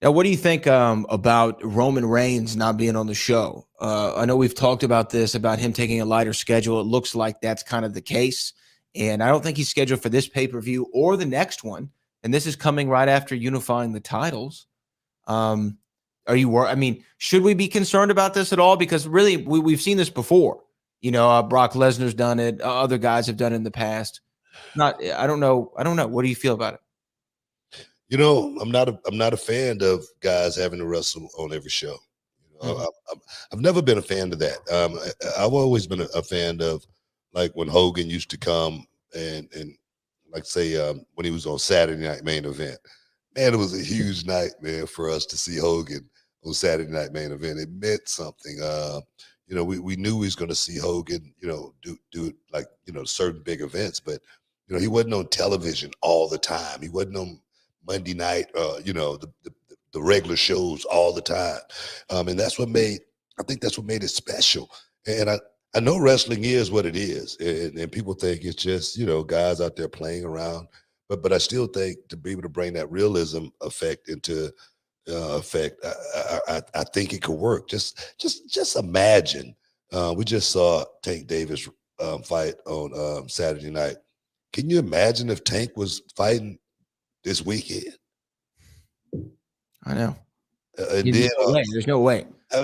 Now, what do you think about Roman Reigns not being on the show? I know we've talked about this, about him taking a lighter schedule. It looks like that's kind of the case. And I don't think he's scheduled for this pay per view or the next one. And this is coming right after unifying the titles. Um, are you worried? I mean, should we be concerned about this at all? Because really, we've seen this before. Brock Lesnar's done it. Other guys have done it in the past. Not, I don't know. I don't know. What do you feel about it? I'm not a fan of guys having to wrestle on every show. Mhm. I've never been a fan of that. I've always been a fan of, like, when Hogan used to come and like, say, when he was on Saturday Night Main Event. Man, it was a huge night, man, for us to see Hogan on Saturday Night Main Event. It meant something. We knew we was going to see Hogan, do like, certain big events, but he wasn't on television all the time. He wasn't on Monday night, the regular shows all the time, and I think that's what made it special. And I know wrestling is what it is, and people think it's just guys out there playing around, but I still think to be able to bring that realism effect into effect, I think it could work. Just imagine. We just saw Tank Davis fight on Saturday night. Can you imagine if Tank was fighting this weekend? I know. And There's then, no way. There's no way. he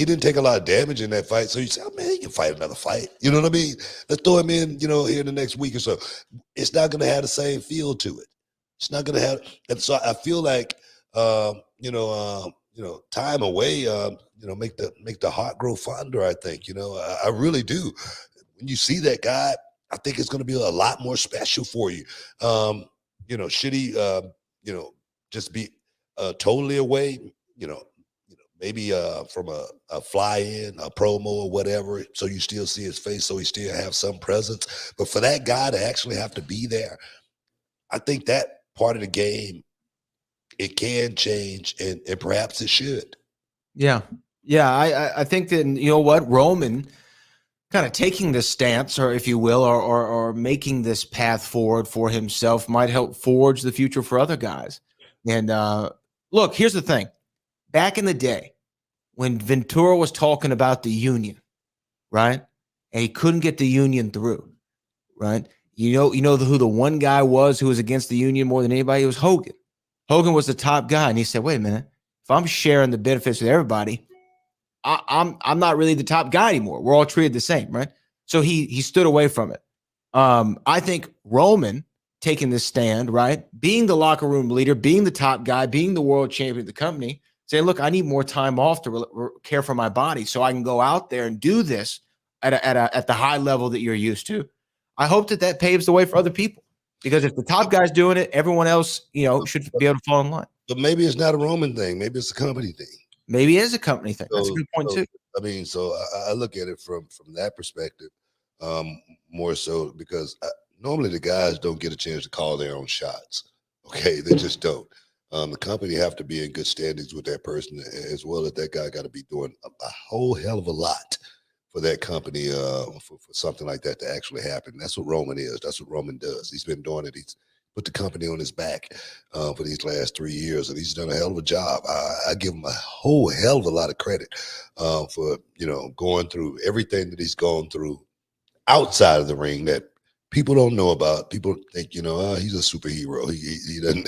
didn't take a lot of damage in that fight. So you say, oh, man, he can fight another fight. You know what I mean? Let's throw him in, here in the next week or so. It's not going to have the same feel to it. It's not going to have. And so I feel like, time away, make the heart grow fonder. I think, I really do. When you see that guy, I think it's going to be a lot more special for you. Should he, just be totally away, maybe from a fly-in, a promo or whatever, so you still see his face, so he still have some presence. But for that guy to actually have to be there, I think that part of the game, it can change, and perhaps it should. Yeah. Yeah. I think that, you know what, Roman kind of taking this stance, or if you will, or making this path forward for himself might help forge the future for other guys. And look, here's the thing. Back in the day, when Ventura was talking about the union, right? And he couldn't get the union through, right? Who the one guy was who was against the union more than anybody? It was Hogan. Hogan was the top guy, and he said, "Wait a minute, if I'm sharing the benefits with everybody, I'm not really the top guy anymore. We're all treated the same, right?" So he stood away from it. I think Roman taking this stand, right, being the locker room leader, being the top guy, being the world champion of the company, saying, "Look, I need more time off to care for my body, so I can go out there and do this at the high level that you're used to." I hope that paves the way for other people, because if the top guy's doing it, everyone else, should be able to fall in line. But maybe it's not a Roman thing. Maybe it's a company thing. Maybe it is a company thing. That's a So, good point so too. I look at it from that perspective, more so because normally the guys don't get a chance to call their own shots. Okay, they just don't. The company have to be in good standings with that person, as well as that guy got to be doing a whole hell of a lot for that company, for something like that to actually happen. That's what Roman is. That's what Roman does. He's been doing it. He's put the company on his back for these last 3 years, and he's done a hell of a job. I give him a whole hell of a lot of credit for going through everything that he's gone through outside of the ring that people don't know about. People think, he's a superhero. He doesn't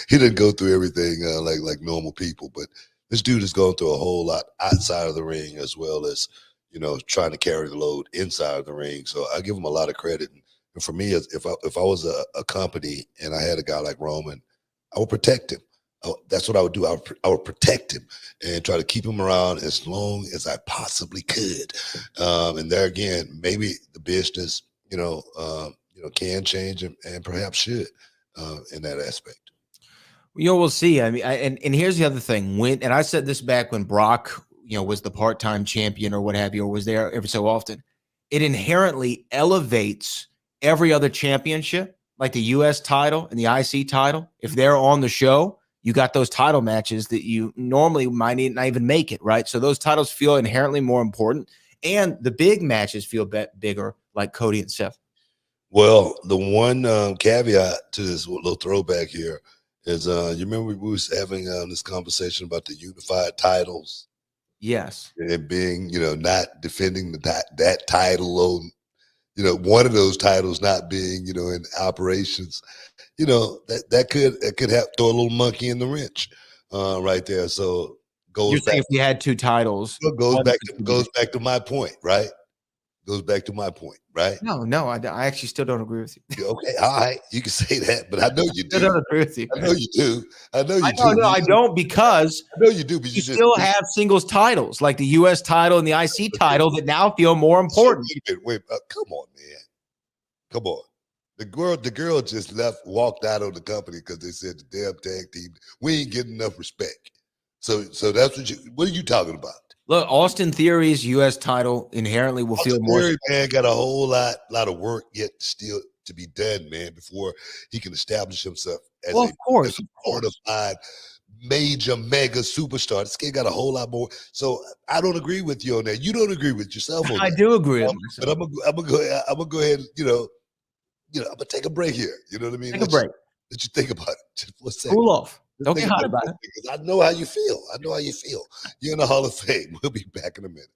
he doesn't go through everything like normal people. But this dude has gone through a whole lot outside of the ring, as well as trying to carry the load inside of the ring. So I give him a lot of credit. And for me, if I was a company and I had a guy like Roman, I would protect him. That's what I would do. I would protect him and try to keep him around as long as I possibly could. And there again, maybe the business, can change and perhaps should in that aspect. We'll see. I mean, and here's the other thing. And I said this back when Brock, was the part-time champion or what have you, or was there every so often, it inherently elevates every other championship, like the U.S. title and the IC title. If they're on the show, you got those title matches that you normally might not even make it, right? So those titles feel inherently more important, and the big matches feel bigger, like Cody and Seth. Well, the one caveat to this little throwback here Is you remember we was having this conversation about the unified titles Yes. and being, not defending that title on, one of those titles not being, in operations. That could have throw a little monkey in the wrench, right there. So You're goes saying back if we had 2 titles, goes one back could to be the goes back to my point, right? Goes back to my point, right? No, no, I actually still don't agree with you. Yeah, okay, all right, you can say that, but I know you I do. don't agree with you. I know you do. I know I you know, do. no, I don't because I know you do, but you you just still have singles titles like the US title and the IC okay. title that now feel more So important. wait, come on, man. Come on. The girl just walked out on the company because they said the damn tag team, we ain't getting enough respect. So that's what are you talking about? Look, Austin Theory's US title inherently will feel Austin more Theory, man, got a whole lot of work yet still to be done, man, before he can establish himself as well, a of course, as a of bona course. fide major mega superstar. This kid got a whole lot more. So I don't agree with you on that. You don't agree with yourself on I that. do agree with But myself. I'm gonna go ahead, I'm gonna take a break here. You know what I mean? Take a break. Let you think about it just for a second. Cool off. Just Don't think get about hot it about for a it. second, 'cause I know how you feel. I know how you feel. You're in the Hall of Fame. We'll be back in a minute.